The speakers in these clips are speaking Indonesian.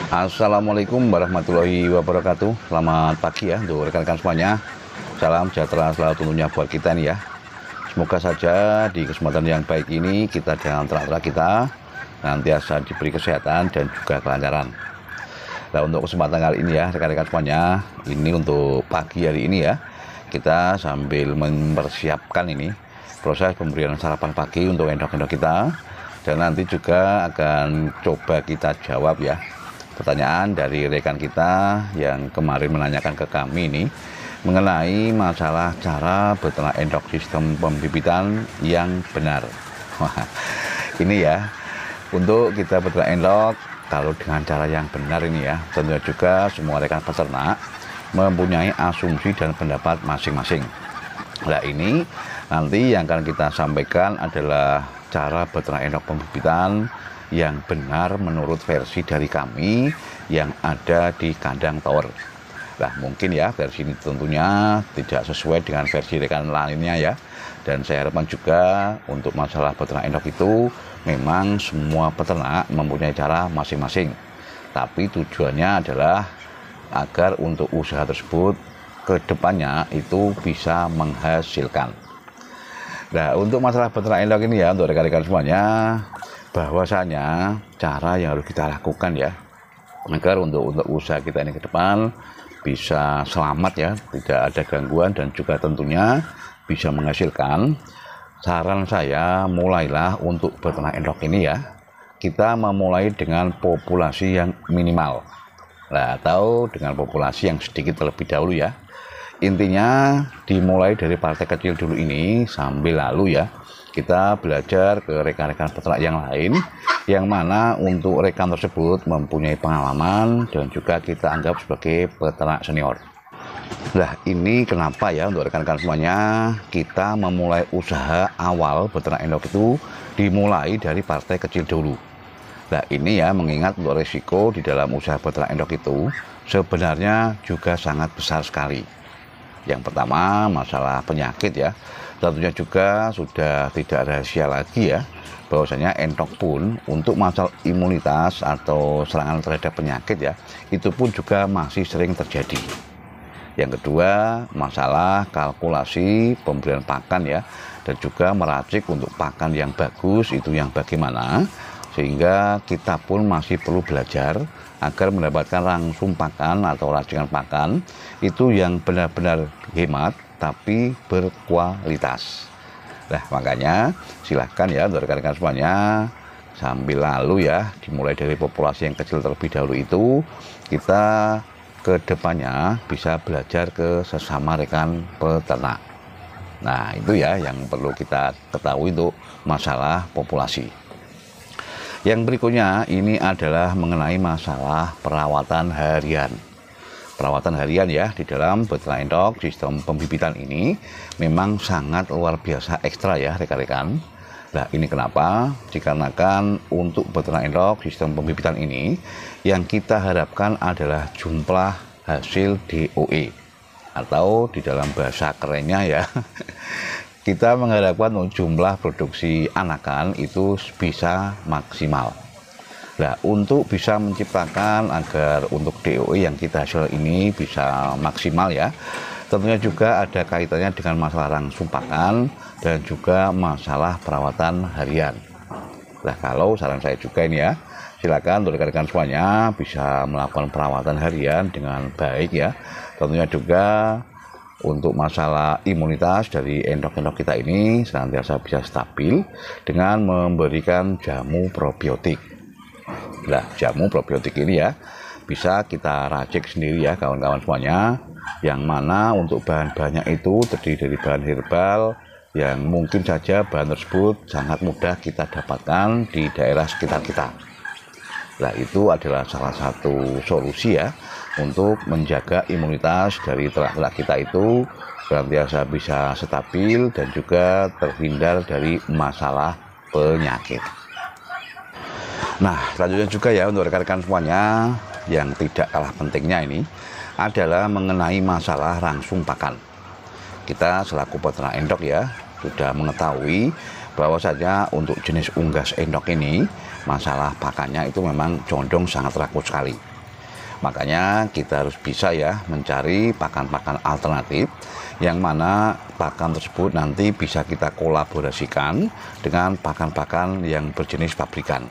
Assalamualaikum warahmatullahi wabarakatuh. Selamat pagi ya untuk rekan-rekan semuanya. Salam sejahtera selalu tentunya buat kita nih ya. Semoga saja di kesempatan yang baik ini kita dengan terang-terang kita nantiasa diberi kesehatan dan juga kelancaran. Nah, untuk kesempatan kali ini ya rekan-rekan semuanya, ini untuk pagi hari ini ya, kita sambil mempersiapkan ini proses pemberian sarapan pagi untuk endok-endok kita, dan nanti juga akan coba kita jawab ya pertanyaan dari rekan kita yang kemarin menanyakan ke kami ini mengenai masalah cara beternak endok sistem pembibitan yang benar. Wah, ini ya, untuk kita beternak endok kalau dengan cara yang benar ini ya, tentunya juga semua rekan peternak mempunyai asumsi dan pendapat masing-masing. Nah, ini nanti yang akan kita sampaikan adalah cara beternak endok pembibitan yang benar menurut versi dari kami yang ada di kandang tower. Nah, mungkin ya versi ini tentunya tidak sesuai dengan versi rekan lainnya ya. Dan saya harapkan juga untuk masalah beternak endok itu memang semua peternak mempunyai cara masing-masing. Tapi tujuannya adalah agar untuk usaha tersebut ke depannya itu bisa menghasilkan. Nah, untuk masalah beternak endok ini ya, untuk rekan-rekan semuanya, bahwasanya cara yang harus kita lakukan ya agar untuk usaha kita ini ke depan bisa selamat ya, tidak ada gangguan dan juga tentunya bisa menghasilkan. Saran saya, mulailah untuk beternak endok ini ya, kita memulai dengan populasi yang minimal, nah, atau dengan populasi yang sedikit terlebih dahulu ya. Intinya dimulai dari partai kecil dulu ini, sambil lalu ya kita belajar ke rekan-rekan peternak yang lain, yang mana untuk rekan tersebut mempunyai pengalaman dan juga kita anggap sebagai peternak senior. Nah, ini kenapa ya untuk rekan-rekan semuanya kita memulai usaha awal beternak endok itu dimulai dari partai kecil dulu. Nah, ini ya mengingat untuk resiko di dalam usaha beternak endok itu sebenarnya juga sangat besar sekali. Yang pertama masalah penyakit ya, tentunya juga sudah tidak rahasia lagi ya bahwasanya endok pun untuk masalah imunitas atau serangan terhadap penyakit ya, itu pun juga masih sering terjadi. Yang kedua masalah kalkulasi pemberian pakan ya, dan juga meracik untuk pakan yang bagus itu yang bagaimana, sehingga kita pun masih perlu belajar agar mendapatkan langsung pakan atau racikan pakan itu yang benar-benar hemat tapi berkualitas. Nah, makanya silahkan ya untuk rekan-rekan semuanya sambil lalu ya dimulai dari populasi yang kecil terlebih dahulu itu, kita ke depannya bisa belajar ke sesama rekan peternak. Nah, itu ya yang perlu kita ketahui untuk masalah populasi. Yang berikutnya ini adalah mengenai masalah perawatan harian. Perawatan harian ya di dalam beternak endok sistem pembibitan ini memang sangat luar biasa ekstra ya rekan-rekan. Nah, ini kenapa? Dikarenakan untuk beternak endok sistem pembibitan ini yang kita harapkan adalah jumlah hasil DOE, atau di dalam bahasa kerennya ya kita mengharapkan jumlah produksi anakan itu bisa maksimal. Nah, untuk bisa menciptakan agar untuk DOE yang kita hasil ini bisa maksimal ya, tentunya juga ada kaitannya dengan masalah langsung pakan dan juga masalah perawatan harian. Nah, kalau saran saya juga ini ya, silakan untuk rekan-rekan semuanya bisa melakukan perawatan harian dengan baik ya. Tentunya juga untuk masalah imunitas dari endok-endok kita ini senantiasa bisa stabil dengan memberikan jamu probiotik. Nah, jamu probiotik ini ya bisa kita racik sendiri ya kawan-kawan semuanya, yang mana untuk bahan-bahannya itu terdiri dari bahan herbal yang mungkin saja bahan tersebut sangat mudah kita dapatkan di daerah sekitar kita. Nah, itu adalah salah satu solusi ya untuk menjaga imunitas dari ternak-ternak kita itu senantiasa bisa stabil dan juga terhindar dari masalah penyakit. Nah, selanjutnya juga ya untuk rekan-rekan semuanya yang tidak kalah pentingnya ini adalah mengenai masalah langsung pakan. Kita selaku peternak endok ya sudah mengetahui bahwasanya untuk jenis unggas endok ini masalah pakannya itu memang condong sangat rakus sekali. Makanya kita harus bisa ya mencari pakan-pakan alternatif yang mana pakan tersebut nanti bisa kita kolaborasikan dengan pakan-pakan yang berjenis pabrikan.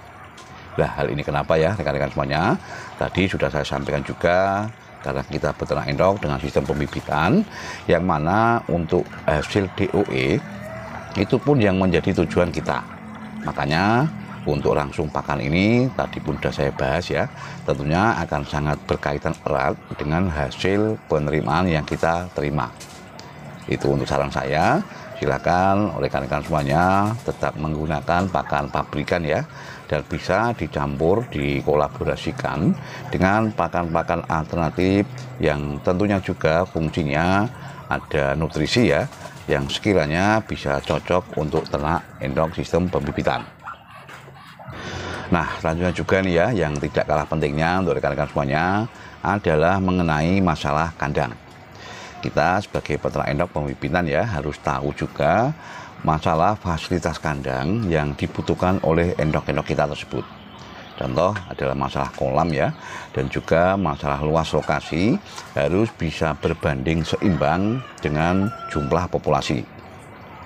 Nah, hal ini kenapa ya rekan-rekan semuanya? Tadi sudah saya sampaikan juga, karena kita beternak endok dengan sistem pembibitan yang mana untuk hasil DOE itu pun yang menjadi tujuan kita. Makanya untuk langsung pakan ini tadi pun sudah saya bahas ya, tentunya akan sangat berkaitan erat dengan hasil penerimaan yang kita terima. Itu untuk saran saya, silakan rekan-rekan semuanya tetap menggunakan pakan pabrikan ya, dan bisa dicampur, dikolaborasikan dengan pakan-pakan alternatif yang tentunya juga fungsinya ada nutrisi ya, yang sekiranya bisa cocok untuk ternak endok sistem pembibitan. Nah, selanjutnya juga nih ya, yang tidak kalah pentingnya untuk rekan-rekan semuanya adalah mengenai masalah kandang. Kita sebagai peternak endok pembibitan ya harus tahu juga masalah fasilitas kandang yang dibutuhkan oleh endok-endok kita tersebut. Contoh adalah masalah kolam ya, dan juga masalah luas lokasi harus bisa berbanding seimbang dengan jumlah populasi.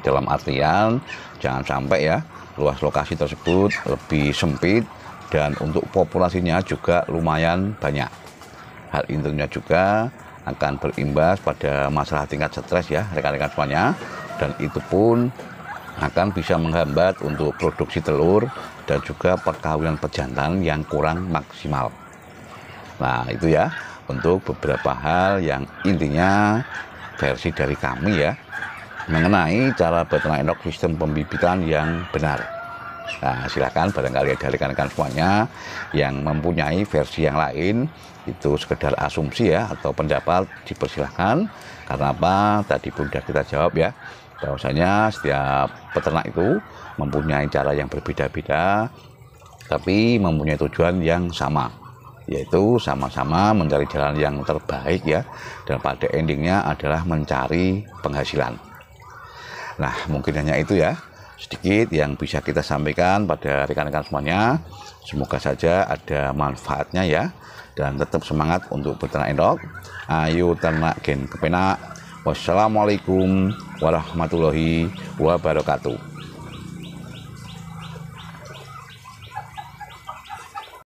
Dalam artian jangan sampai ya luas lokasi tersebut lebih sempit dan untuk populasinya juga lumayan banyak. Hal ini tentunya juga akan berimbas pada masalah tingkat stres ya rekan-rekan semuanya, dan itu pun akan bisa menghambat untuk produksi telur dan juga perkawinan pejantan yang kurang maksimal. Nah, itu ya untuk beberapa hal yang intinya versi dari kami ya mengenai cara beternak endok sistem pembibitan yang benar. Nah, silakan barangkali ada rekan-rekan semuanya yang mempunyai versi yang lain, itu sekedar asumsi ya atau pendapat, dipersilahkan. Karena apa? Tadi pun sudah kita jawab ya, bahwasanya setiap peternak itu mempunyai cara yang berbeda-beda, tapi mempunyai tujuan yang sama, yaitu sama-sama mencari jalan yang terbaik ya, dan pada endingnya adalah mencari penghasilan. Nah, mungkin hanya itu ya sedikit yang bisa kita sampaikan pada rekan-rekan semuanya. Semoga saja ada manfaatnya ya, dan tetap semangat untuk beternak endok. Ayo ternak gen kepenak. Wassalamualaikum warahmatullahi wabarakatuh.